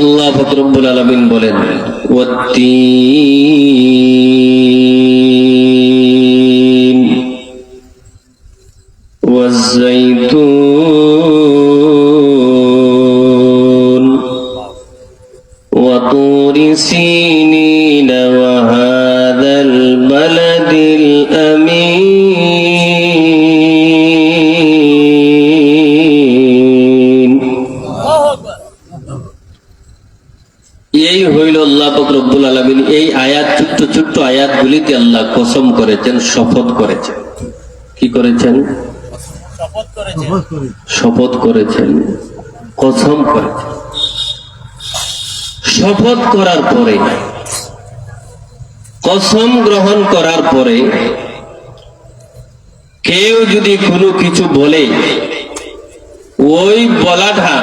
আল্লাহ পাক রব্বুল আলামিন বলেন ওয়াত্তিন ওয়াজ্জাইতুন ওয়া তুরি সিনিন ওয়া হাযাল বালাদিল আমিন। এই হইল আল্লাহ পাক রব্বুল আলামিন এই আয়াত, ছোট্ট ছোট্ট আয়াতগুলিতে আল্লাহ কসম করেছেন, শপথ করেছেন। কি করেছেন? শপথ করেছেন, কসম করেছেন। শপথ করার পরে, কসম গ্রহণ করার পরে কেউ যদি কোনো কিছু বলে, ওই বলাটা,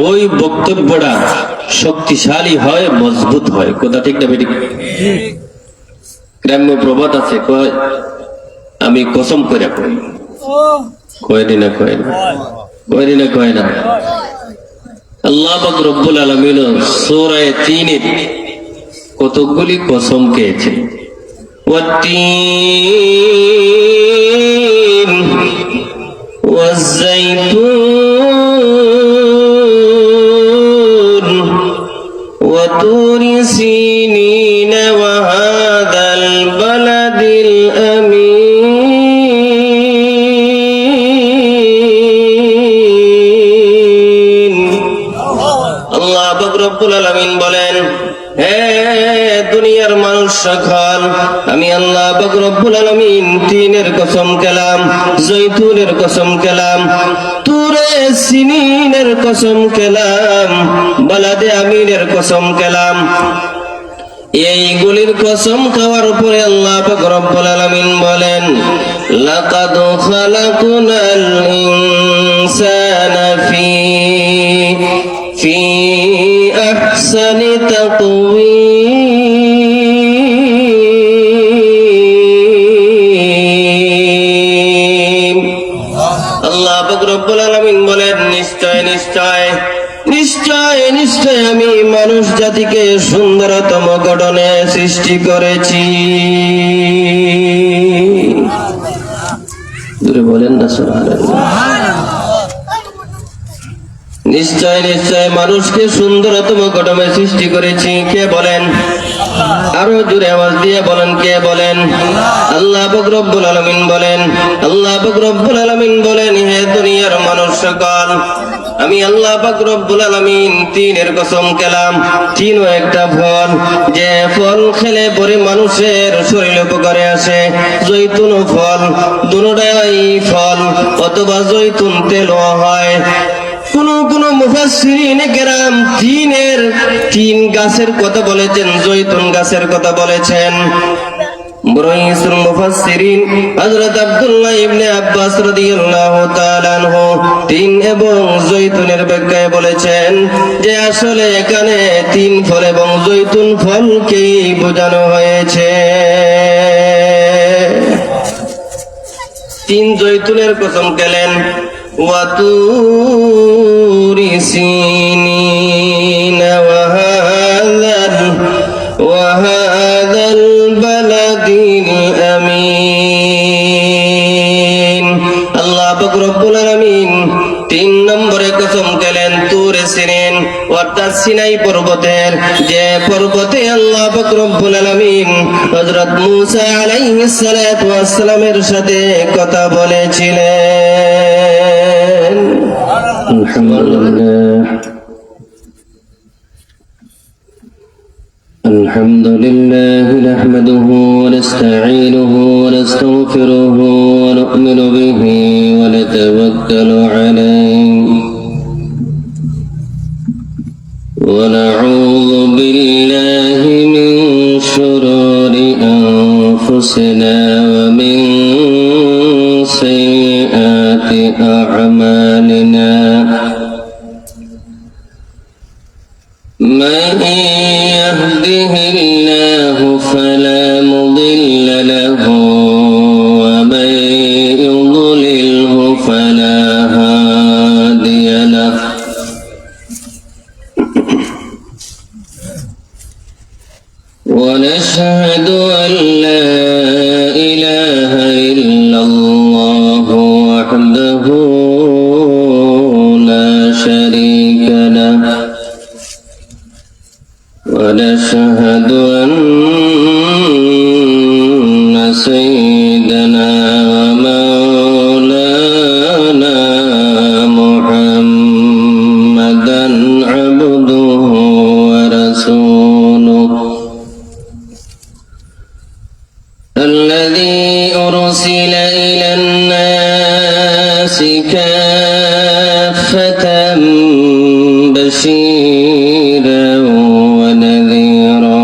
ওই বক্তব্যটা শক্তিশালী হয়, মজবুত হয়। কথা ঠিক না বেঠিক? গ্রাম্য প্রবাদ আছে, কয় আমি কসম করে কই। কয়নি না কয় না, কয়নি না কয় না। আল্লাহ পাক রব্বুল আলামিন সূরা ৩ কতগুলি কসম খেয়েছেন। ওয়াত্তিন ওয়াজ্জাইতুন ওয়া তুরি সিনিন ওয়া হাযাল বালাদিল আমিন। আল্লাহ পাক রব্বুল আলামিন বলেন, হে দুনিয়ার মানুষ সকল, আমি আল্লাহ পাক রব্বুল আলামিন তিনের কসম খেলাম, জৈতুনের কসম খেলাম, তুরে সিনিনের কসম খেলাম, বালাদে আমিনের কসম খেলাম। এইগুলির কসম খাওয়ার পরে আল্লাহ পাক রব্বুল আলামিন বলেন, লাকাদ খালাকনাল ইনসানা ফি আহসানি তাকওয়ীম। আল্লাহ পাক রব্বুল আলামিন বলেন, নিশ্চয় নিশ্চয় নিশ্চয় নিশ্চয় আমি মানুষ জাতিকে সুন্দরতম গঠনে সৃষ্টি করেছি। দূরে বলেন না সুবহানাল্লাহ। নিশ্চয় নিশ্চয় মানুষকে সুন্দরতম গঠনে সৃষ্টি করেছি। কে বলেন? আরো জোরে আওয়াজ দিয়ে বলেন, কে বলেন? আল্লাহ পাক রব্বুল আলামিন বলেন। আল্লাহ পাক রব্বুল আলামিন বলেন, হে দুনিয়ার মানুষ সকল, আমি আল্লাহ পাক রব্বুল আলামিন তিনের কসম খেলাম। তিনও একটা ফল, যে ফল খেলে পরে মানুষের শরীর উপকারে আসে। জৈতুন ফল, দুটোটাই ফল, অথবা জৈতুন তেলও হয়। কোন মুফাসসিরিনে কেরাম তিন গাছের কথা বলেছেন, জৈতুন গাছের কথা বলেছেন। বড়ইসুল মুফাসসিরিন হযরত আব্দুল্লাহ ইবনে আব্বাস রাদিয়াল্লাহু তাআলা আনহু তিন এবং জৈতুনের ব্যাখ্যায় বলেছেন যে আসলে এখানে তিন ফল এবং জৈতুন ফলকেই বোঝানো হয়েছে। তিন জৈতুনের কসম খেলেন, ওয়া তুরি সিনিন ওয়া হাযাল বালাদিল আমিন। আল্লাহ পাক রব্বুল আলামিন ৩ নম্বরে কসম খেলেন তুরে সিনিন, অর্থাৎ সিনাই পর্বতের, যে পর্বতে আল্লাহ পাক রব্বুল আলামিন হযরত মূসা আলাইহিস সালাতু ওয়াস সালামের সাথে কথা বলেছিলেন। الحمد لله نحمده ونستعينه ونستغفره ونؤمن به ونتوكل عليه ونعوذ بالله من شرور أنفسنا ومن سيئات أعمالنا من يهده الله فلا مضل له ومن يضلله فلا هادي له أشهد أن لا إله إلا الله وحده لا شريك له ونشهد أن سيدنا ومولانا محمدا عبده ورسوله الذي أرسل إلى الناس كافة بشيرا ونذيرا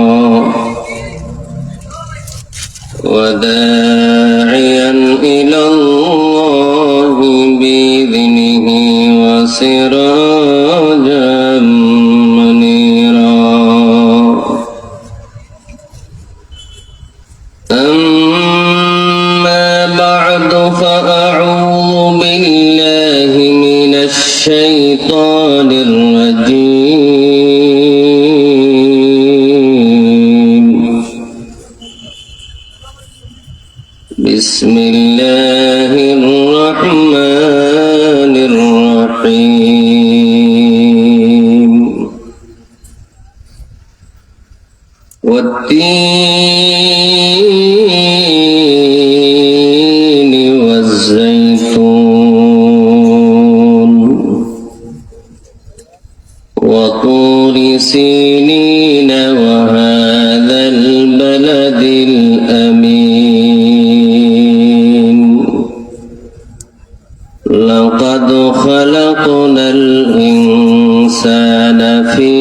وداعيا إلى الله بإذنه وسراجا منيرا أما بعد فأعوذ بالله من الشيطان الرجيم بسم الله الرحمن الرحيم والتين والزيتون وطور سينين وهذا البلد الأمين لقد خلقنا الإنسان في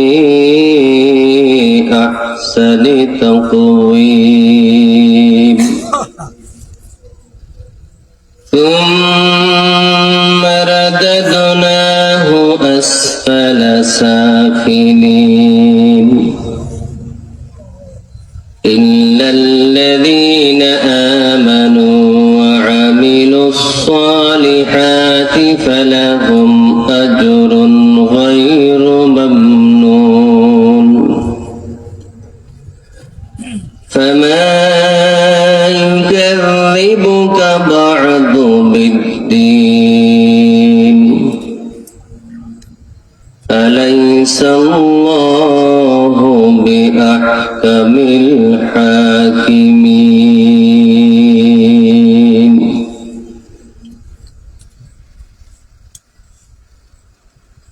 أحسن تقويم ثم رددناه أسفل سافلين إلا الذين آمنوا وعملوا الصالحات فلهم أجر غير ممنون فما يكذبك بعد بالدين أليس الله بأحكم الحاكمين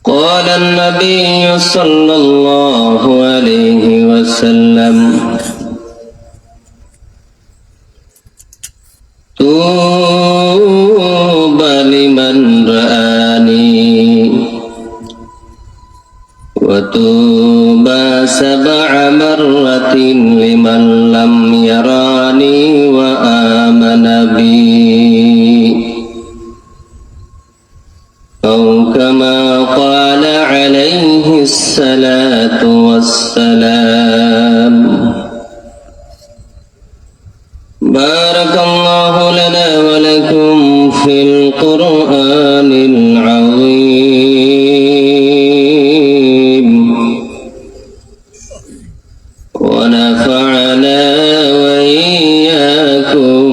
قال النبي صلى الله عليه وسلم طوبى لمن رآني وطوبى 7 مرات لمن لم يراني وآمن بي أو كما قال عليه الصلاة والسلام بارك الله لنا ولكم في القرآن العظيم ونفعنا وإياكم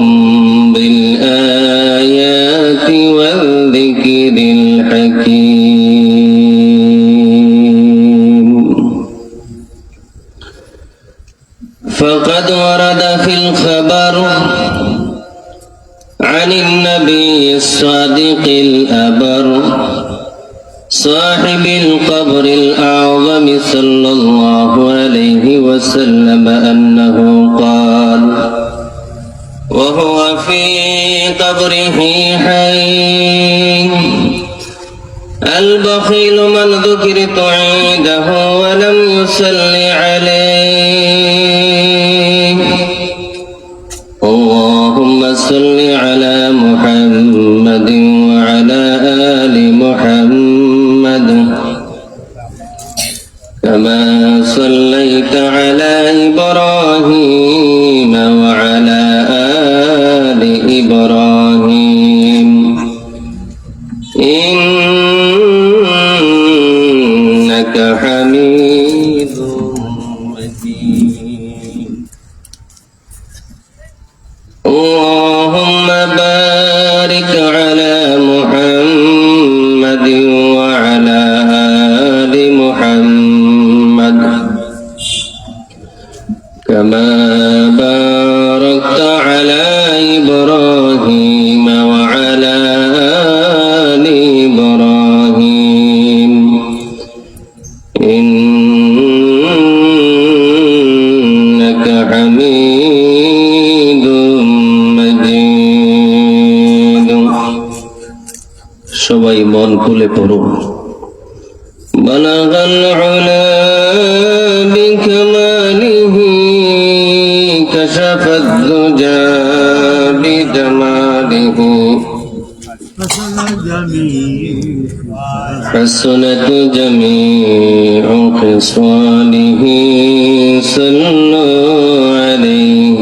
بالآيات والذكر الحكيم فقد ورد في الخبر عن النبي الصادق الأبر صاحب القبر الأعظم صلى الله عليه وسلم أنه قال وهو في قبره حي البخيل من ذكرت عنده ولم يصل عليه اللهم صل على محمد وعلى آل محمد كما صليت على إبراهيم وعلى آل إبراهيم إنك حميد مجيد كما باركت على إبراهيم وعلى آل إبراهيم إنك حميد مجيد সবাই মন খুলে পড়ুন بلغ العلا بكماله كشف الدجى بجماله حسنت جميع خصاله صلوا عليه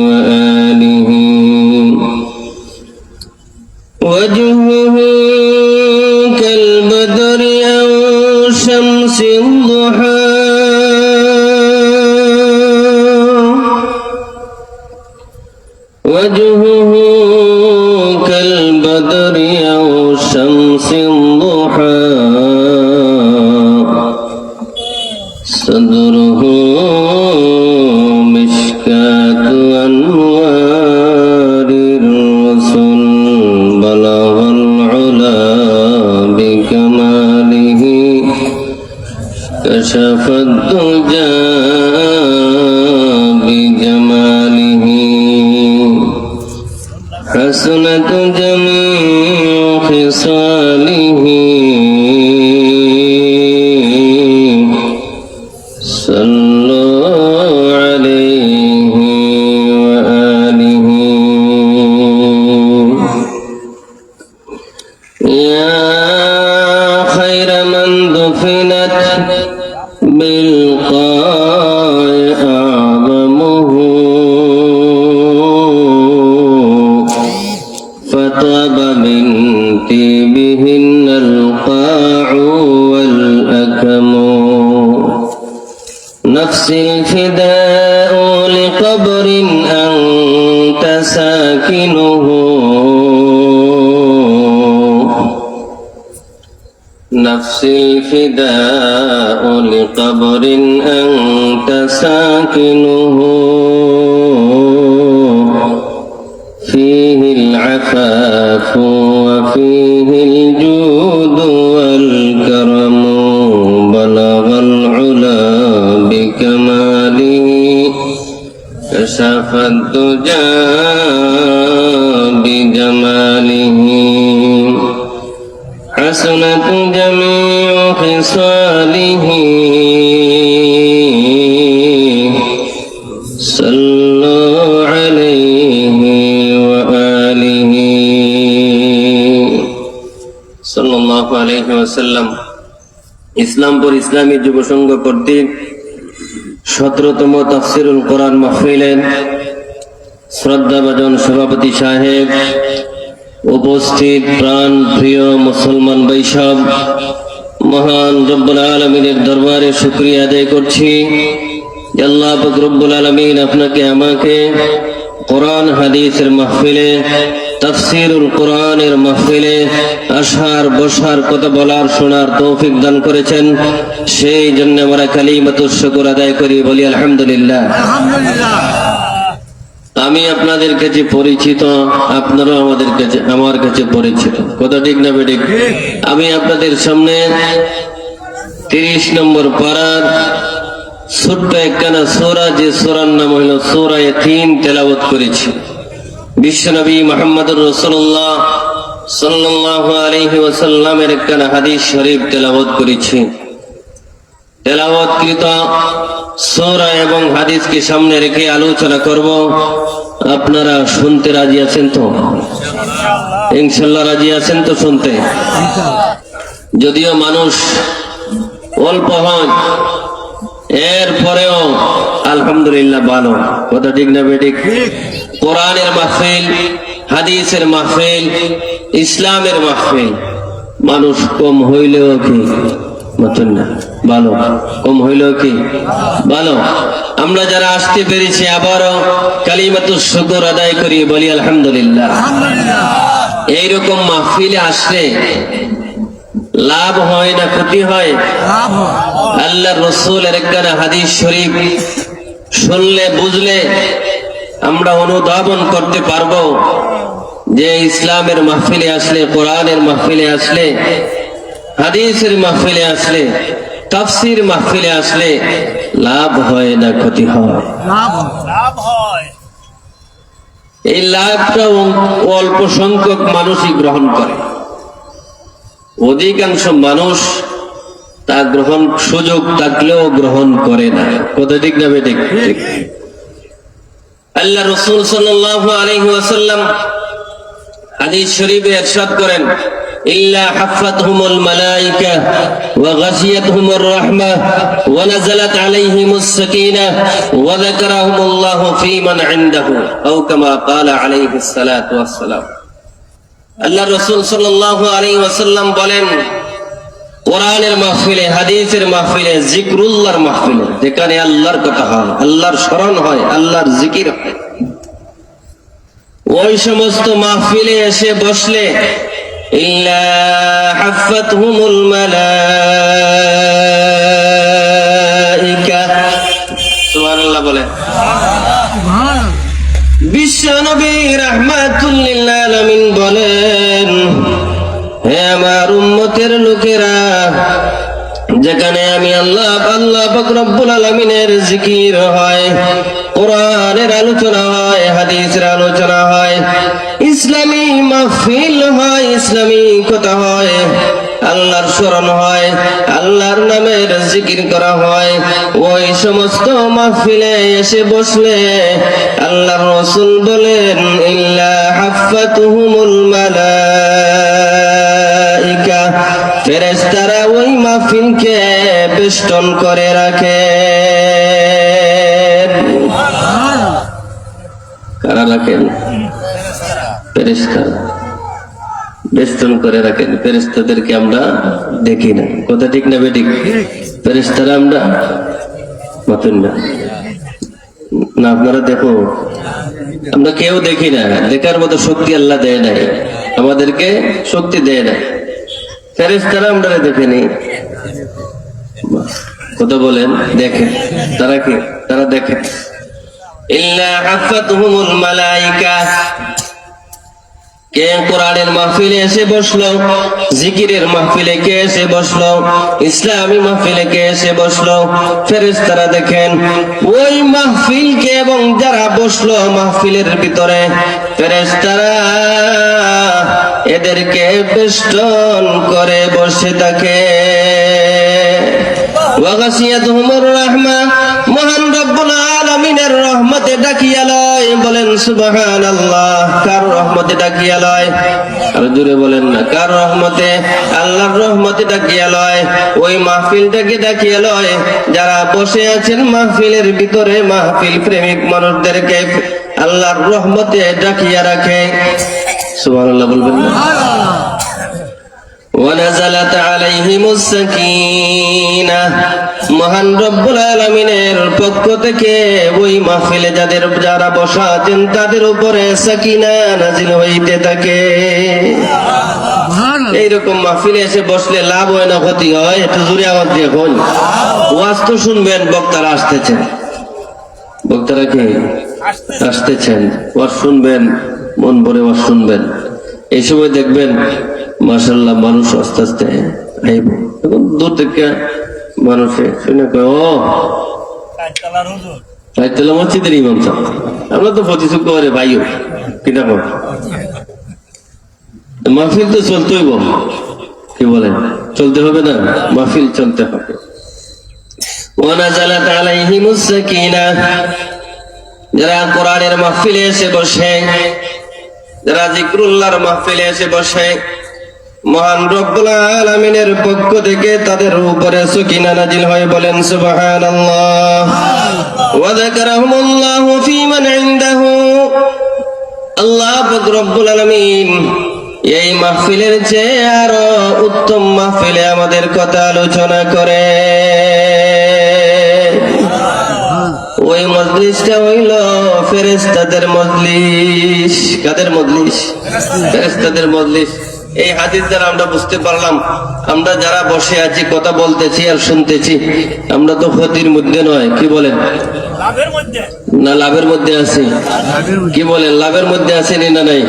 وآله وجهه كالبدر أو شمس الضحى وجهه كالبدر أو شمس الضحى صدره مشكاة أنوار الرسل بلغ العلا بكماله كشف الدجى بجماله حسنت جميع خصاله صلوا عليه وآله يا خير من دفنت بالقاع أعظمه فطاب من طيبهن القاع والأكم نفسي الفداء لقبر أنت ساكنه نفسي الفداء لقبر أنت ساكنه فيه العفاف وفيه الجود والكرم بلغ العلا بكماله كشف الدجى بجماله حسنت جميع خصاله صلوا عليه وآله সাল্লাল্লাহু আলাইহি ওয়াসাল্লাম। ইসলামপুর ইসলামী যুব সংঘ কর্তৃক 17তম তাফসীরুল কোরআন মাহফিলের শ্রদ্ধাভাজন সভাপতি সাহেব, উপস্থিত প্রাণ প্রিয় মুসলমান বৈশাখ, মহান রব্বুল আলামিনের দরবারে শুকরিয়া আদায় করছি। আল্লাহ পাক রব্বুল আলামিন আপনাকে আমাকে কোরআন হাদিসের মাহফিলে, তাফসীরুল কোরআনের মাহফিলে আসার বসার কথা বলার শোনার তৌফিক দান করেছেন। সেই জন্য আমরা কালিমাতুশ শুকর আদায় করি, বলি আলহামদুলিল্লাহ। আমি আপনাদের কাছে পরিচিত, আপনারা আমাদের কাছে আমার কাছে পরিচিত, কথা ঠিক না বেঠিক? আমি আপনাদের সামনে 30 নম্বর পারার ছোট্ট একখানা সূরা, যে সূরার নাম হলো সূরা ইয়াসিন তেলাওয়াত করেছি। বিশ্বনবী মুহাম্মদুর রাসূলুল্লাহ সাল্লাল্লাহু আলাইহি ওয়াসাল্লামের একখানা হাদিস শরীফ তেলাওয়াত করেছি। তেলাওয়াতকৃত সূরা এবং হাদিসকে সামনে রেখে আলোচনা করব। আপনারা শুনতে রাজি আছেন তো? ইনশাআল্লাহ রাজি আছেন তো শুনতে? যদিও মানুষ অল্প হয়, এরপরেও আলহামদুলিল্লাহ ভালো, কথা ঠিক না বেঠিক? কোরআনের মাহফিল, হাদিসের মাহফিল, ইসলামের মাহফিল, মানুষ কম হইলেও কি ভালো, কম হইলেও কি ভালো। আমরা যারা আসতে পেরেছি আবারও কালিমাতুশ শুকর আদায় করি, বলি আলহামদুলিল্লাহ। এইরকম মাহফিলে আসলে লাভ হয় না ক্ষতি হয়? আল্লাহর রাসূলের একখানা হাদিস শরীফ শুনলে বুঝলে আমরা অনুধাবন করতে পারবো যে ইসলামের মাহফিলে আসলে, কোরআনের মাহফিলে আসলে, হাদিসের মাহফিলে আসলে, তাফসীর মাহফিলে আসলে লাভ হয় না ক্ষতি হয়? লাভ হয়। এই লাভটা অল্প সংখ্যক মানুষই গ্রহণ করে, অধিকাংশ মানুষ তা গ্রহণ সুযোগ থাকলেও গ্রহণ করে না। কথা ঠিক না বেঠিক? আল্লাহ রাসূল সাল্লাল্লাহু আলাইহি ওয়াসাল্লাম হাদিস শরীফে ইরশাদ করেন, ইল্লা হাফাতহুমুল মালায়েকা ওয়া গাশিয়াতহুমুর রাহমাহ ওয়া নাযালাত আলাইহিমুস সাকিনাহ ওয়া যাকারাহুমুল্লাহু ফী মান ইনদাহু আও কামা ক্বালা আলাইহিস সালাতু ওয়াস সালাম। আল্লাহ রাসূল সাল্লাল্লাহু আলাইহি ওয়াসাল্লাম বলেন, কোরআনের মাহফিলে, হাদিসের মাহফিলে, জিকরুল্লাহর মাহফিলে, যেখানে আল্লাহর কথা হয়, আল্লাহর স্মরণ হয়, আল্লাহর জিকির হয়, ওই সমস্ত মাহফিলে এসে বসলে ইল্লা হাফাতহুমুল মালায়েকা, সুবহানাল্লাহ বলে। বিশ্বনবী রাহমাতুল লিল আলামিন বলেন, হে আমার উম্মতের লোকেরা, যেখানে আমি আল্লাহ পাক রব্বুল আলামিনের জিকির হয়, কোরআনের আলোচনা হয়, হাদিসের আলোচনা হয়, ইসলামী মাহফিল হয়, ইসলামী কথা হয়, আল্লাহর স্মরণ হয়, আল্লাহর নামের জিকির করা হয়, ওই সমস্ত মাহফিলে এসে বসলে আল্লাহর রাসূল বলেন, ইল্লা হাফাতুহুমুল মালায়েকা, ফেরেশতারা ওই মাহফিলকে বেষ্টন করে রাখে। কারা রাখেন? ফেরেশতারা বেষ্টন করে রাখেন। ফেরেশতাদেরকে আমরা দেখি না। কথা ঠিক না বেঠিক? ফেরেশতারা আমরা মাতুন না, না আপনারা দেখো, আমরা কেউ দেখি না। দেখার মতো শক্তি আল্লাহ দেয় নাই, আমাদেরকে শক্তি দেয় নাই। ফেরেশতারা আমরা দেখেনি। কথা বলেন, দেখেন। তারা কি? তারা দেখেন। ইল্লা হাফাতুহুমুল মালায়েকা, কে কোরআনের মাহফিলে এসে বসলো, জিকিরের মাহফিলে কে এসে বসলো, ইসলামী মাহফিলে কে এসে বসলো, ফেরেশতারা দেখেন ওই মাহফিলকে, এবং যারা বসলো মাহফিলের ভিতরে, ফেরেশতারা এদেরকে বেষ্টন করে বসে থাকে। ওয়া গাশিয়াতহুমুর রাহমাহ, মহান রব্বুল আলামিনের রহমতে ডাকিয়া লয়। বলেন সুবহানাল্লাহ। কার রহমতে ডাকিয়া লয়? আর জোরে বলেন না, কার রহমতে? আল্লাহর রহমতে ডাকিয়া লয়। ওই মাহফিলটাকে ডাকিয়া লয় যারা বসে আছেন মাহফিলের ভিতরে, মাহফিল প্রেমিক মানুষদেরকে আল্লাহর রহমতে ডাকিয়া রাখে। সুবহানাল্লাহ বলবেন না? ওয়ানাযালাত আলাইহিমুস সাকিনাহ, মহান রব্বুল আলামিনের পক্ষ থেকে ওই মাহফিলে যারা বসা আছেন তাদের উপরে সাকিনা নাজিল হইতে থাকে। এইরকম মাহফিলে এসে বসলে লাভ হয় না ক্ষতি হয়? একটু জোরে আওয়াজ দিয়ে বল। ওয়াজ তো শুনবেন, বক্তারা আসতেছেন। বক্তারা কি আসতেছেন? ওয়াজ শুনবেন, মন ভরে ওয়াজ শুনবেন। এই সময় দেখবেন মাশাআল্লাহ মানুষ আস্তে আস্তে আইব। এখন দূর থেকে মানুষে শুনে কয়, ও চারতলা মসজিদের ইমাম সাহেব। আমরা তো প্রতিযোগ করে ভাইও কিনা কর, মাহফিল তো চলতেই বল, কি বলেন? চলতে হবে না? মাহফিল চলতে হবে। ওয়ানাযালাত আলাইহিমুস সাকিনাহ, যারা কোরআনের মাহফিলে এসে বসে, যারা জিকরুল্লাহর মাহফিলে এসে বসে, মহান রব্বুল আলামিনের পক্ষ থেকে তাদের উপরে সাকিনা নাজিল হয়। বলেন সুবহানাল্লাহ। ওয়া যাকারাহুমুল্লাহু ফী মান ইনদাহু, আল্লাহ পাক রব্বুল আলামিন এই মাহফিলের চেয়ে আরো উত্তম মাহফিলে আমাদের কথা আলোচনা করে। ওই মজলিসটা হইল ফেরেশতাদের মজলিস। কাদের মজলিস? ফেরেশতাদের মজলিস। এই হাদিস দ্বারা আমরা বুঝতে পারলাম, আমরা যারা বসে আছি, কথা বলতেছি আর শুনতেছি, আমরা তো ক্ষতির মধ্যে নয়। কি বলেন? লাভের মধ্যে না লাভের মধ্যে আছে? কি বলেন, লাভের মধ্যে আছে না নাই?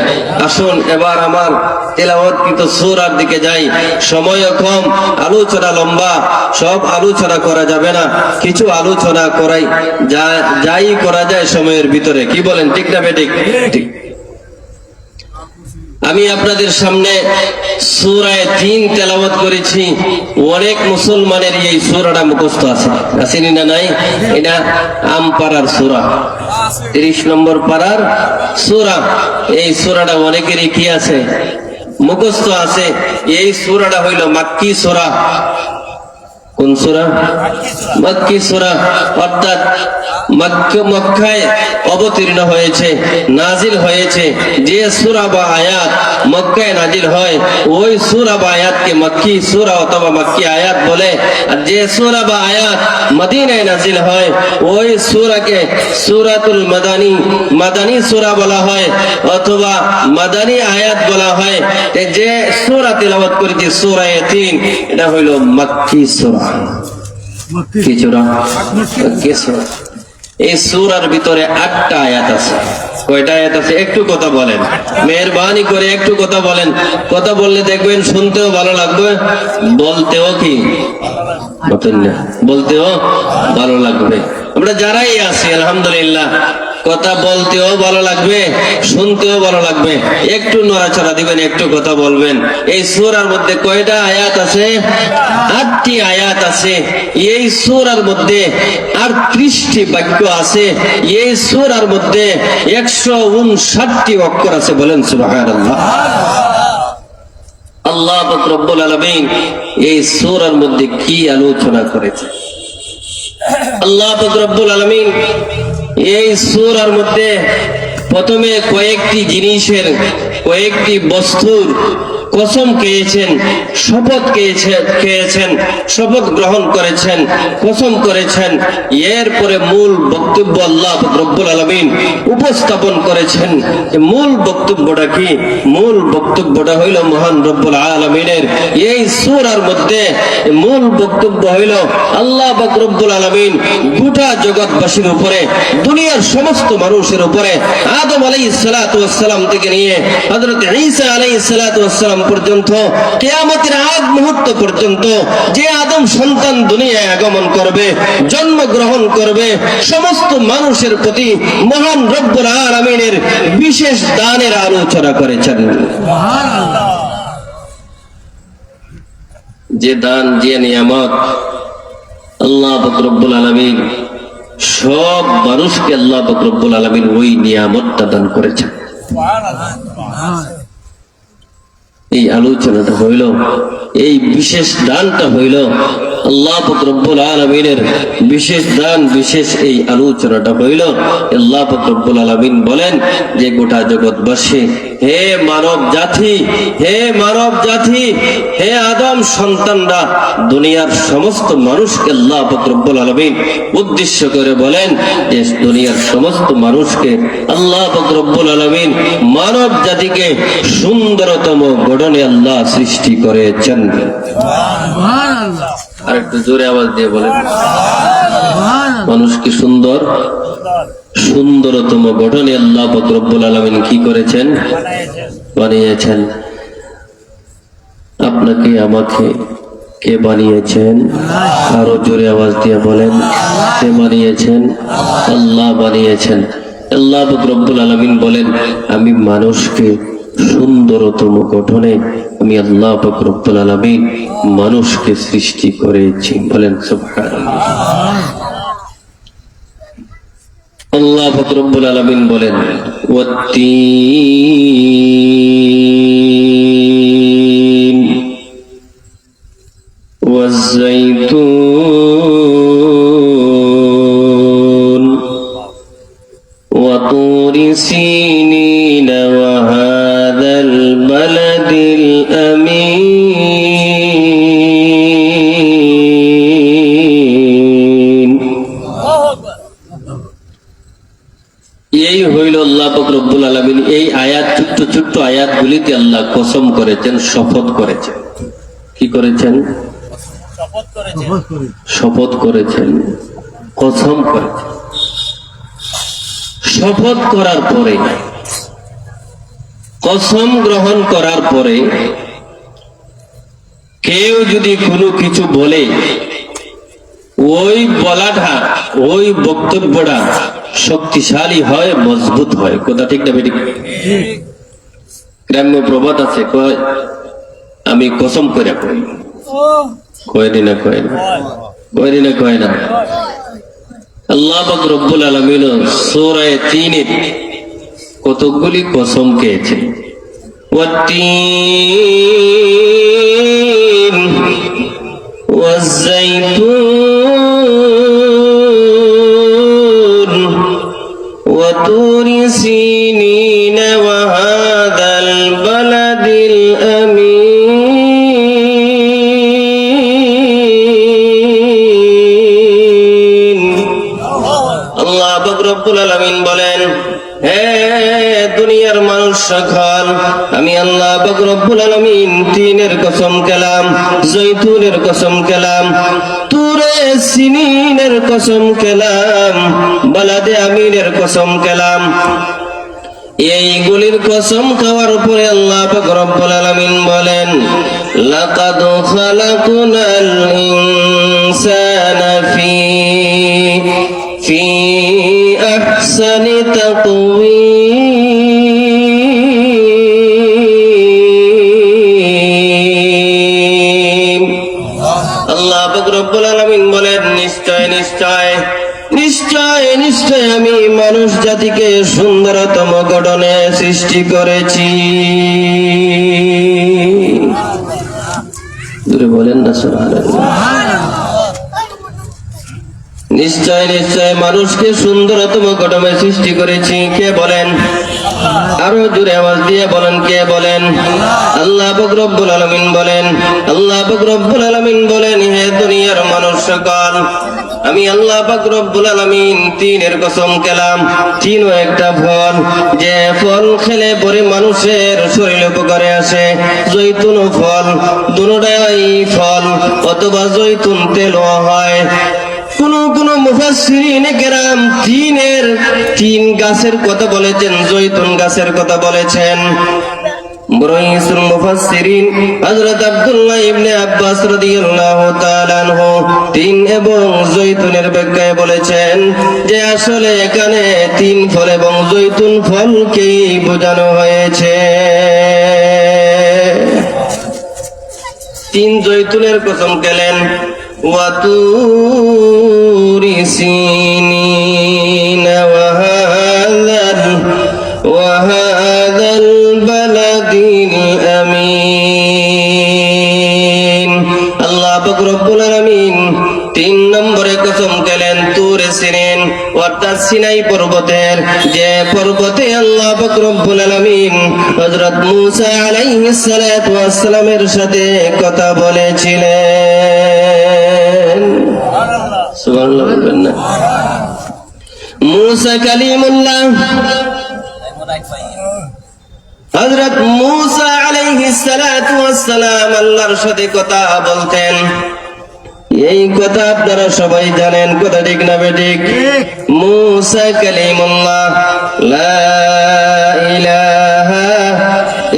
আসুন এবার আমার তেলাওয়াতকৃত সূরার দিকে যাই। সময়ও কম, আলোচনা লম্বা, সব আলোচনা করা যাবে না, কিছু আলোচনা করাই যাই করা যায় সময়ের ভিতরে। কি বলেন, ঠিক না বেঠিক? ঠিক। আমি আপনাদের সামনে সূরা ৩ তেলাওয়াত করেছি। অনেক মুসলমানের এই সূরাটা মুখস্থ আছে, আসেনি না নাই? এটা আমপাড়ার সূরা, ৩০ নম্বর পাড়ার সূরা। এই সূরাটা অনেকেরই কি আছে, মুখস্থ আছে। এই সূরাটা হইল মাক্কি সূরা। কোন সূরা? মাক্কি সূরা, অর্থাৎ মক্কায় অবতীর্ণ হয়েছে, নাজিল হয়েছে। যে সূরা বা আয়াত মক্কায় নাজিল হয় ওই সূরা বা আয়াতকে মাক্কি সূরা অথবা মাক্কি আয়াত বলে। আর যে সূরা বা আয়াত মদিনায় নাজিল হয় ওই সূরাকে সূরাতুল মাদানী সূরা বলা হয় অথবা মাদানী আয়াত বলা হয়। যে সূরা তেলাওয়াত করেছি সূরা ৩, এটা হইল মাক্কি সূরা। কি সূরা? মাক্কি সূরা। এই সূরার ভিতরে ৮টা আয়াত আছে। কয়টা আয়াত আছে? একটু কথা বলেন, মেহেরবানি করে একটু কথা বলেন। কথা বললে দেখবেন শুনতেও ভালো লাগবে, বলতেও কি বলতেও ভালো লাগবে। আমরা যারাই আছি আলহামদুলিল্লাহ, কথা বলতেও ভালো লাগবে, শুনতেও ভালো লাগবে। একটু নড়াচড়া দিবেন, একটু কথা বলবেন। এই সূরার মধ্যে কয়টা আয়াত আছে? ৮টি আয়াত আছে। এই সূরার মধ্যে ৩৮টি বাক্য আছে। এই সূরার মধ্যে ১৫৯টি অক্ষর আছে। বলেন সুবহানাল্লাহ। আল্লাহ পাক রব্বুল আলামিন এই সূরার মধ্যে কি আলোচনা করেছে? আল্লাহ পাক রব্বুল আলামিন এই সূরার মধ্যে প্রথমে কয়েকটি জিনিসের, কয়েকটি বস্তুর কসম খেয়েছেন, শপথ খেয়েছেন, শপথ গ্রহণ করেছেন, কসম করেছেন। এরপরে মূল বক্তব্য আল্লাহ রব্বুল আলামিন উপস্থাপন করেছেন। মূল বক্তব্যটা কি? মূল বক্তব্যটা হইল মহান রব্বুল আলামিনের এই সূরার মধ্যে মূল বক্তব্য হইল আল্লাহ রব্বুল আলামিন গোটা জগৎবাসীর উপরে, দুনিয়ার সমস্ত মানুষের উপরে, আদম আলাইহিস সালাতু ওয়াস সালাম থেকে নিয়ে হযরত ঈসা আলাইহিস সালাতু ওয়াস সালাম পর্যন্ত, কিয়ামতের আগ মুহূর্ত পর্যন্ত যে আদম সন্তান দুনিয়ায় আগমন করবে, জন্মগ্রহণ করবে, সমস্ত মানুষের প্রতি মহান রব্বুল আলামিনের বিশেষ দানের আলোচনা করেছেন। যে দান, যে নিয়ামত আল্লাহ পাক রব্বুল আলামিন সব মানুষকে আল্লাহ পাক রব্বুল আলামিন ওই নিয়ামতটা দান করেছেন। এই আলোচনাটা হইল, এই বিশেষ দানটা হইল আল্লাহ পাক রব্বুল আলামিনের বিশেষ দান, বিশেষ এই আলোচনাটা হইল। আল্লাহ পাক রব্বুল আলামিন বলেন যে গোটা জগৎবাসী, হে মানব জাতি, হে মানব জাতি, হে আদম সন্তানরা, দুনিয়ার সমস্ত মানুষকে আল্লাহ পাক রব্বুল আলামিন উদ্দেশ্য করে বলেন যে দুনিয়ার সমস্ত মানুষকে আল্লাহ পাক রব্বুল আলামিন মানব জাতিকে সুন্দরতম গঠনে আল্লাহ সৃষ্টি করেছেন। আর একটু জোরে আওয়াজ দিয়ে বলেন, মানুষকে সুন্দরতম গঠনে আল্লাহ পাক রব্বুল আলামিন কি করেছেন? বানিয়েছেন। আপনাকে আমাকে কে বানিয়েছেন? আরো জোরে আওয়াজ দিয়ে বলেন, কে বানিয়েছেন? আল্লাহ বানিয়েছেন। আল্লাহ পাক রব্বুল আলামিন বলেন, আমি মানুষকে সুন্দরতম গঠনে আমি আল্লাহ পাক রব্বুল আলামিন মানুষকে সৃষ্টি করেছি। বলেন সুবহানাল্লাহ। আল্লাহ পাক রব্বুল আলামিন বলেন, ওয়াত্তিন ওয়াজ্জাইতুন ওয়া তুরি সিনিন ওয়া হাযাল বালাদিল আমিন। এই হইল আল্লাহ পাক রব্বুল আলামিন এই আয়াত, ছোট্ট ছোট্ট আয়াতগুলিতে আল্লাহ কসম করেছেন, শপথ করেছেন। কি করেছেন? শপথ করেছেন, কসম করেছেন। শপথ করার পরে, কসম গ্রহণ করার পরে কেউ যদি কোনো কিছু বলে, ওই বলাটা, ওই বক্তব্যটা শক্তিশালী হয়, মজবুত হয়। কথা ঠিক না বেঠিক? গ্রাম্য প্রবাদ আছে, কয় আমি কসম করে কই, কয়নি না কয় না, কয়নি না কয় না। আল্লাহ পাক রব্বুল আলামিন সূরা ৩ কতগুলি কসম খেয়েছেন। ওয়াত্তিন ওয়াজ্জাইতুন ওয়াতুরি সিনিন ওয়া হাদাল বালাদিল আমিন। আল্লাহ পাক রব্বুল আলামিন বলেন, হে দুনিয়ার মানুষ সকল, আমি আল্লাহ পাক রব্বুল আলামিন তিনের কসম খেলাম, জৈতুনের কসম খেলাম, তুরে সিনিনের কসম খেলাম, বালাদে আমিনের কসম খেলাম। এইগুলির কসম খাওয়ার পরে আল্লাহ পাক রব্বুল আলামিন বলেন, লাকাদ খালাকনাল ইনসানা ফি আহসানি তাকওয়িম। আল্লাহ পাক রব্বুল আলামিন বলেন, নিশ্চয় নিশ্চয় নিশ্চয় নিশ্চয় আমি মানুষ জাতিকে সুন্দরতম গঠনে সৃষ্টি করেছি। বলেন না সুবহানাল্লাহ। নিশ্চয় নিশ্চয় মানুষকে সুন্দরতম গঠনে সৃষ্টি করেছি। কে বলেন? আরো জোরে আওয়াজ দিয়ে বলেন, কে বলেন? আল্লাহ পাক রব্বুল আলামিন বলেন। আল্লাহ পাক রব্বুল আলামিন বলেন, হে দুনিয়ার মানুষ সকল, আমি আল্লাহ পাক রব্বুল আলামিন তিনের কসম খেলাম। তিনও একটা ফল, যে ফল খেলে পরে মানুষের শরীরে উপকারে আসে। জৈতুন ফল, দুটোটাই ফল, অথবা জৈতুন তেলও হয়। কোন মুফাসসিরিনে কেরাম তিন গাছের কথা বলেছেন, জৈতুন গাছের কথা বলেছেন। বড়ইসুল মুফাসসিরিন হযরত আব্দুল্লাহ ইবনে আব্বাস রাদিয়াল্লাহু তাআলা আনহু তিন এবং জৈতুনের ব্যাখ্যায় বলেছেন যে আসলে এখানে তিন ফল এবং জৈতুন ফলকেই বোঝানো হয়েছে। তিন জৈতুনের কসম খেলেন, ওয়াতুরি সিনিন ওয়া হাযাল বালাদিল আমিন। আল্লাহ পাক রব্বুল আলামিন তিন নম্বরে কসম খেলেন তুরে সিনিন, অর্থাৎ সিনাই পর্বতের, যে পর্বতে আল্লাহ পাক রব্বুল আলামিন হযরত মূসা আলাইহিস সালাতু ওয়াস সালামের সাথে কথা বলেছিলেন। সুবহানাল্লাহ বলবেন না? মূসা কালিমুল্লাহ, হযরত মূসা আলাইহিস সালাতু ওয়াস সালাম আল্লাহর সাথে কথা বলতেন। এই কথা আপনারা সবাই জানেন, কথা ঠিক না বেঠিক? মূসা কালিমুল্লাহ, লা ইলাহা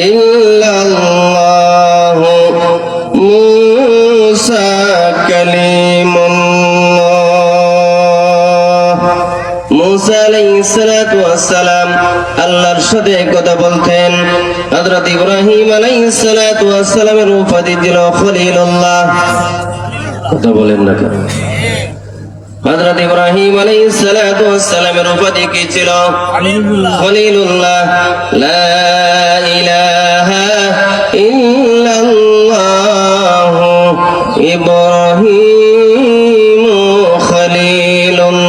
ইল্লাল্লাহ মূসা কালিমুল্লাহ। মূসা আলাইহিস সালাতু ওয়াস সালাম আল্লাহর সাথে কথা বলতেন। হযরত ইব্রাহিম আলাইহিস সালাতু ওয়াস সালামের উপাধি ছিল খলিলুল্লাহ। কথা বলেন না কেন? হযরত ইব্রাহিম আলাইহিস সালাতু ওয়াস সালামের উপাধি কি ছিল? খলিলুল্লাহ। লা ইলাহা ইল্লাল্লাহ ইব্রাহিম খলিলুল্লাহ।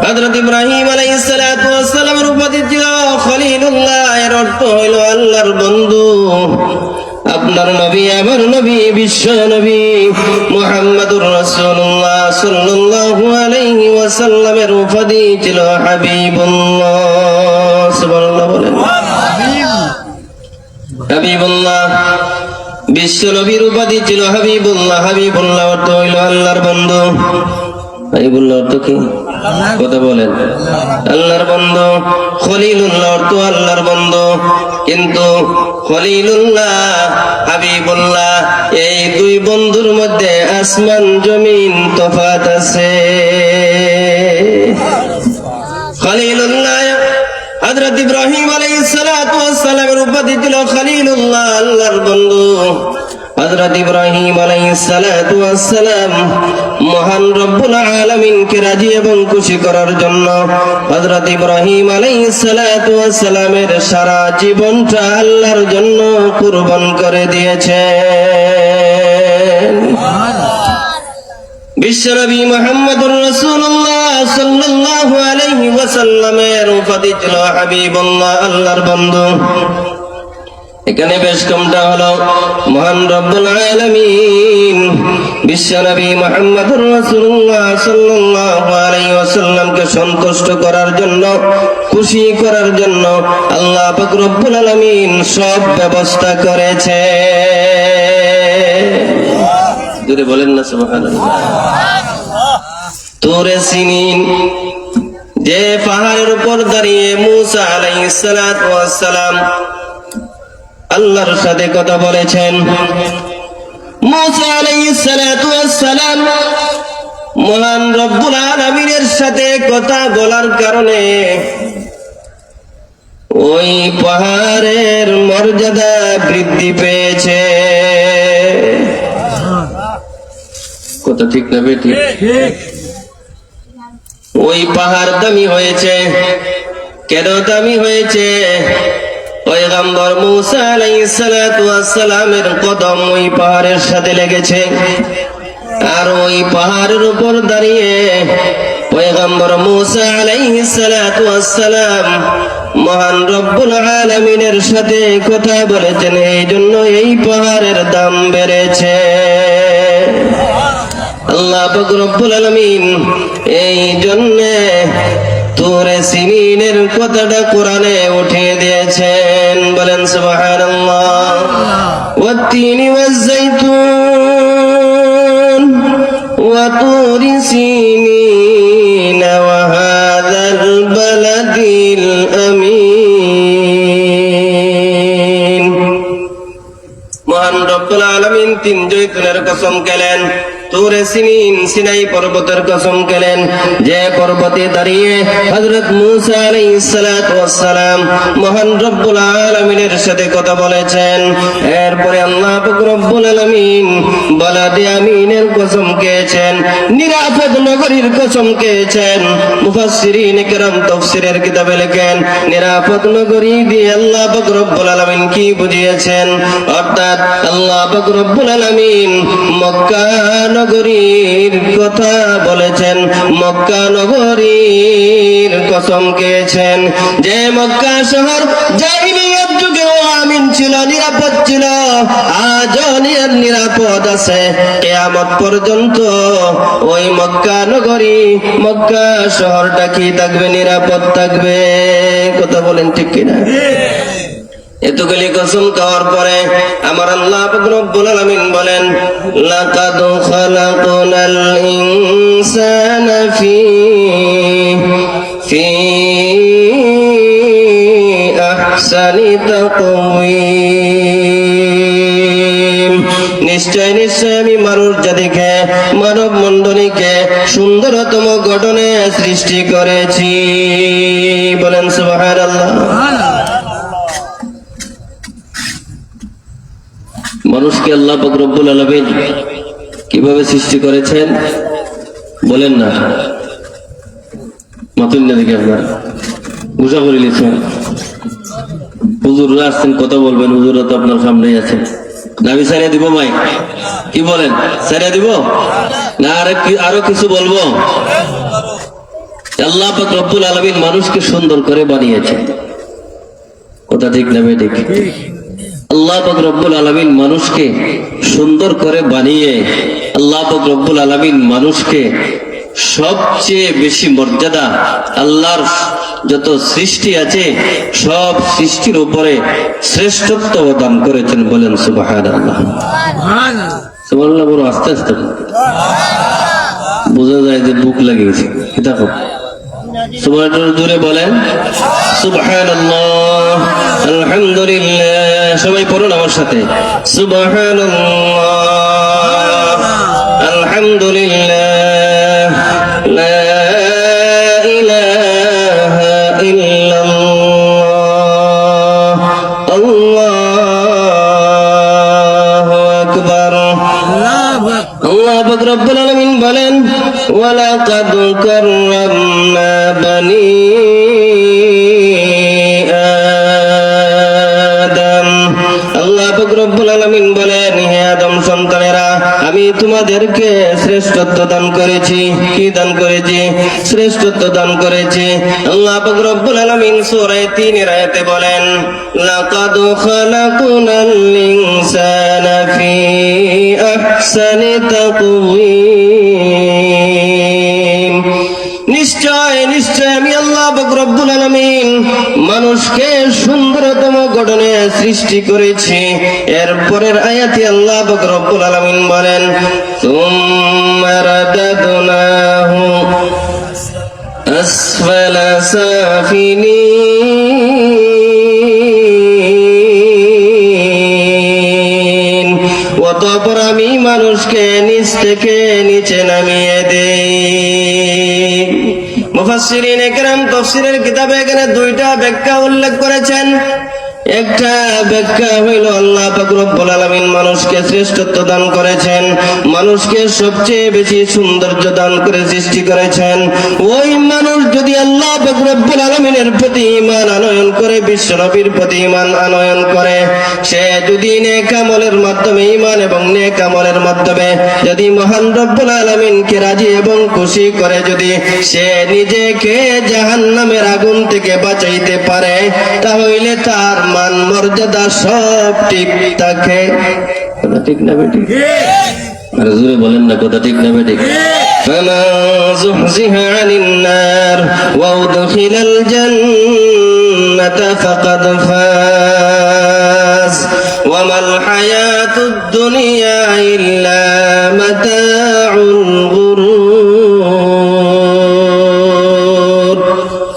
হযরত ইব্রাহিম আলাইহিস সালাতু ওয়াস সালামের উপাধি ছিল খলিলুল্লাহ। এর অর্থ হইল আল্লাহর বন্ধু। আপনার নবী, আমার নবী, বিশ্ব নবী মুহাম্মদুর রাসূলুল্লাহ সাল্লাল্লাহু আলাইহি ওয়াসাল্লামের উপাধি ছিল হাবিবুল্লাহ। সুবহানাল্লাহ বলেন। হাবিবুল্লাহ, বিশ্ব নবীর উপাধি ছিল হাবিবুল্লাহ। হাবিবুল্লাহ অর্থ হইল আল্লাহর বন্ধু। হাবিবুল্লাহ অর্থ কি? কথা বলেন। আল্লাহর বন্ধু খলিলুল্লাহ অর্থ আল্লাহর বন্ধু, কিন্তু খলিলুল্লাহ হাবিবুল্লাহ এই দুই বন্ধুর মধ্যে আসমান জমিন তফাত আছে। খলিলুল্লাহ হযরত ইব্রাহিম আলাইহিস সালাতু ওয়াস সালামের উপাধি ছিল খলিলুল্লাহ, আল্লাহর বন্ধু। হযরত ইব্রাহিম আলাইহিস সালাতু ওয়াস সালাম মহান রব্বুল আলামিনকে রাজি এবং খুশি করার জন্য হযরত ইব্রাহিম আলাইহিস সালাতু ওয়াস সালামের সারা জীবনটা আল্লাহর জন্য কুরবান করে দিয়েছেন। বিশ্বনবী মুহাম্মদুর রাসূলুল্লাহ সাল্লাল্লাহু আলাইহি ওয়াসাল্লামের উপাধি ছিল হাবিবুল্লাহ, আল্লাহর বন্ধু। এখানে বেশ কমটা হলো মহান রব্বুল আলামিন বিশ্বনবী মুহাম্মদুর রাসূলুল্লাহ সাল্লাল্লাহু আলাইহি ওয়াসাল্লামকে সন্তুষ্ট করার জন্য, খুশি করার জন্য আল্লাহ পাক রব্বুল আলামিন সব ব্যবস্থা করেছে। জোরে বলেন না সুবহানাল্লাহ। তুরে সিনিন, যে পাহাড়ের উপর দাঁড়িয়ে মুসা আলাইহিস সালাতু ওয়াস সালাম আল্লাহর সাথে কথা বলেছেন। মুসা আলাইহিস সালাতু ওয়াস সালাম মহান রব্বুল আলামিনের সাথে কথা বলার কারণে ওই পাহাড়ের মর্যাদা বৃদ্ধি পেয়েছে। কথা ঠিক না বেটি? ওই পাহাড় দামি হয়েছে। কেন দামি হয়েছে? পয়গম্বর মুসা আলাইহিস সালাতু ওয়াস সালামের কদম ওই পাহাড়ের সাথে লেগেছে, আর ওই পাহাড়ের উপর দাঁড়িয়ে পয়গম্বর মুসা আলাইহিস সালাতু ওয়াস সালাম মহান রব্বুল আলামিনের সাথে কথা বলেছেন। এই জন্য এই পাহাড়ের দাম বেড়েছে। আল্লাহ পাক রব্বুল আলামিন এই জন্য তুরে সিনিনের কথাটা কোরআনে উঠিয়ে দিয়েছেন। বলেন সুবহানাল্লাহ। ওয়াত-তিনি ওয়াজ-যাইতুন ওয়া তুরি সিনিন ওয়া হাযাল বালাদিল আমিন। মহান রব্বুল আলামিন তিন জৈতুনের কসম খেলেন, তুরে সিনিন সিনাই পর্বতের কসম খেলেন, যে পর্বতে দাঁড়িয়ে হযরত মুসা আলাইহিস সালাতু ওয়াস সালাম মহান রব্বুল আলামিনের সাথে কথা বলেছেন। এরপরে আল্লাহ পাক রব্বুল আলামিন বালাদে আমিনের কসম খেয়েছেন, নিরাপদ নগরীর কসম খেয়েছেন। মুফাসসিরিন কিরাম তাফসীরের কিতাবে লেখেন, নিরাপদ নগরী দিয়ে আল্লাহ পাক রব্বুল আলামিন কি বুঝিয়েছেন? অর্থাৎ আল্লাহ পাক রব্বুল আলামিন মক্কা নগরীর কথা বলেছেন, মক্কা নগরীর কসম খেয়েছেন, যে মক্কা শহর জাহিলিয়াত যুগেও আমিন ছিল, নিরাপদ ছিল, আজও নিরাপদ আছে কিয়ামত পর্যন্ত। ওই মক্কা নগরী, মক্কা শহরটা কি থাকবে? নিরাপদ থাকবে। কথা বলেন ঠিক কিনা? এতগুলি কসম খাওয়ার পরে আমার আল্লাহ পাক রব্বুল আলামিন বলেন, লাকাদ খালাকনাল ইনসানা ফি আহসানি তাকওয়িম। নিশ্চয় নিশ্চয় আমি মানুষ জাতিকে, মানব মণ্ডলীকে সুন্দরতম গঠনে সৃষ্টি করেছি। বলেন সুবহানাল্লাহ। মানুষকে আল্লাহ পাক রব্বুল আলামিন কিভাবে সৃষ্টি করেছেন বলেন না? মাতুন না দেখে আপনারা বুঝা করে লিখছেন। হুজুররা আসছেন, কথা বলবেন, হুজুররা তো আপনার সামনেই আছে। আমি সারিয়া দিব ভাই? কি বলেন? সারিয়া দিব না আরো কিছু বলবো? আল্লাহ পাক রব্বুল আলামিন মানুষকে সুন্দর করে বানিয়েছেন। কথা ঠিক না ভাই? ঠিক। আল্লাহ পাক রব্বুল আলামিন মানুষকে সুন্দর করে বানিয়ে আল্লাহ পাক রব্বুল আলামিন মানুষকে সবচেয়ে বেশি মর্যাদা, আল্লাহর যত সৃষ্টি আছে সব সৃষ্টির উপরে শ্রেষ্ঠত্ব দান করেছেন। বলেন সুবহানাল্লাহ। সুবহানাল্লাহ। বড় আস্তে আস্তে বোঝা বোঝা যায় যে বুক লাগিয়েছে। দেখো সুবহানাল্লাহ জোরে বলেন সুবহানাল্লাহ আলহামদুলিল্লাহ। সবাই পড়ুন আমার সাথে সুবহানাল্লাহ আলহামদুলিল্লাহ লা ইলাহা ইল্লাল্লাহ আল্লাহু আকবার। আল্লাহ পাক রব্বুল আলামিন বলেন ওয়ালাকাদ কাররামনা বানি আদম। আল্লাহ পাক রব্বুল আলামিন বলেন হে আদম সন্তানেরা, আমি তোমাদেরকে শ্রেষ্ঠত্ব দান করেছি। কি দান করেছি? শ্রেষ্ঠত্ব দান করেছি। আল্লাহ পাক রব্বুল আলামিন সূরা 3 এর আয়াতে বলেন লাকাদ খালাকনাল ইনসানা ফি আহসানি তাকওয়িম। নিশ্চয় নিশ্চয় আমি আল্লাহ পাক রব্বুল আলামিন মানুষকে সুন্দরতম গঠনে সৃষ্টি করেছি। এরপরের আয়াতে আল্লাহ পাক রব্বুল আলামিন বলেন সুম্মা রাদাদনাহু আসফালা সাফিলিন। অতঃপর আমি মানুষকে নিচ থেকে নিচে নামিয়ে দেই। মুফাসসিরিন ইকরাম তাফসীরের কিতাবে এখানে দুইটা ব্যাখ্যা উল্লেখ করেছেন। একটা ব্যাখ্যা হইল আল্লাহ পাক রব্বুল আলামিন মানুষকে শ্রেষ্ঠত্ব দান করেছেন, মানুষকে সবচেয়ে বেশি সৌন্দর্য দান করে সৃষ্টি করেছেন। ওই মানুষ যদি আল্লাহ পাক রব্বুল আলামিনের প্রতি ঈমান আনয়ন করে, বিশ্ব নবীর প্রতি ঈমান আনয়ন করে, সে যদি নেক আমলের মাধ্যমে ঈমান এবং নেক আমলের মাধ্যমে যদি মহান রব্বুল আলামিনকে রাজি এবং খুশি করে, যদি সে নিজেকে জাহান্নামের আগুন থেকে বাঁচাইতে পারে, তাহলে তার মান মর্যাদা সব ঠিক থাকে। কথা ঠিক না বেটি? আর জোরে বলেন না, কথা ঠিক না বেটি? ফামান যুহজিহা আনিন নার ওয়া উদখিলাল জান্নাতা ফাকাদ ফাজ ওয়া মাল হায়াতুদ দুনিয়া ইল্লা মাতাউল গুরুর।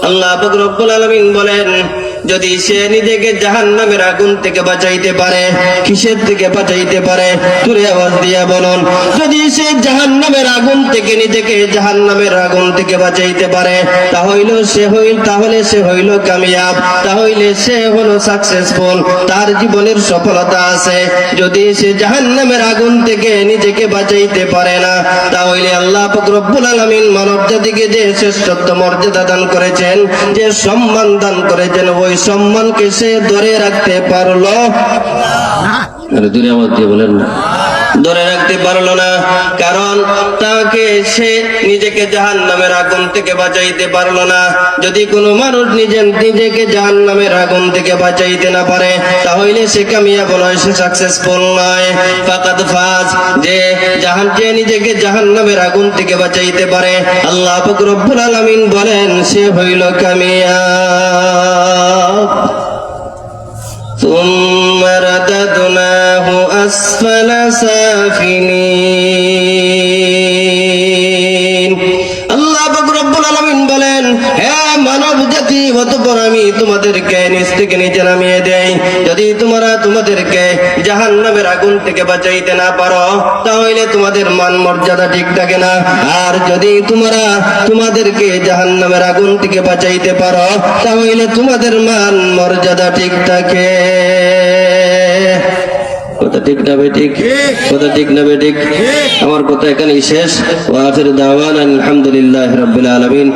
আল্লাহ পাক রব্বুল আলামিন বলেন যদি সে নিজেকে জাহান্নামের আগুন থেকে বাঁচাইতে পারে, কিসের থেকে বাঁচাইতে পারে? তুলে আওয়াজ দিয়া বলুন। যদি সে জাহান্নামের আগুন থেকে নিজেকে জাহান্নামের আগুন থেকে বাঁচাইতে পারে, তাহলে সে হইল কামিয়াব, তাহলে সে হলো সাকসেসফুল, তার জীবনের সফলতা আছে। যদি সে জাহান্নামের আগুন থেকে নিজেকে বাঁচাইতে পারে না, তাহলে আল্লাহ পাক রব্বুল আলামিন মানব জাতিকে যে শ্রেষ্ঠত্ব মর্যাদা দান করেছেন, যে সম্মান দান করেছেন, ওই সম্মানকে সে ধরে রাখতে পারলো না। দূরে আওয়াজ দিয়ে বলেন না, ধরে রাখতে পারলো না। কারণ তাকে সে নিজেকে জাহান্নামের আগুন থেকে বাঁচাইতে পারলো না। যদি কোনো মানুষ নিজেকে জাহান্নামের আগুন থেকে বাঁচাইতে না পারে, তাহলে সে কামিয়াব নয়, সে সাকসেসফুল নয়। ফাকাদ ফাজ, যে নিজেকে জাহান্নামের আগুন থেকে বাঁচাইতে পারে, আল্লাহ পাক রব্বুল আলামিন বলেন সে হইল কামিয়াব। ثم رددناه أسفل سافلين। আল্লাহ পাক রব্বুল আলামিন বলেন হে মানব জাতি, অতঃপর আমি তোমাদেরকে নিচ থেকে নিচে নামিয়ে দেই। যদি তোমরা তোমাদেরকে জাহান্নামের আগুন থেকে বাঁচাইতে না পারো, তাহলে তোমাদের মান মর্যাদা ঠিক থাকে না। আর যদি তোমরা তোমাদেরকে জাহান্নামের আগুন থেকে বাঁচাইতে পারো, তাহলে তোমাদের মান মর্যাদা ঠিক থাকে। কথা ঠিক না বেঠিক? কথা ঠিক না বেঠিক? আমার কথা এখানেই শেষ। ওয়া আখিরু দাওয়ানা আলহামদুলিল্লাহি রাব্বিল আলামিন।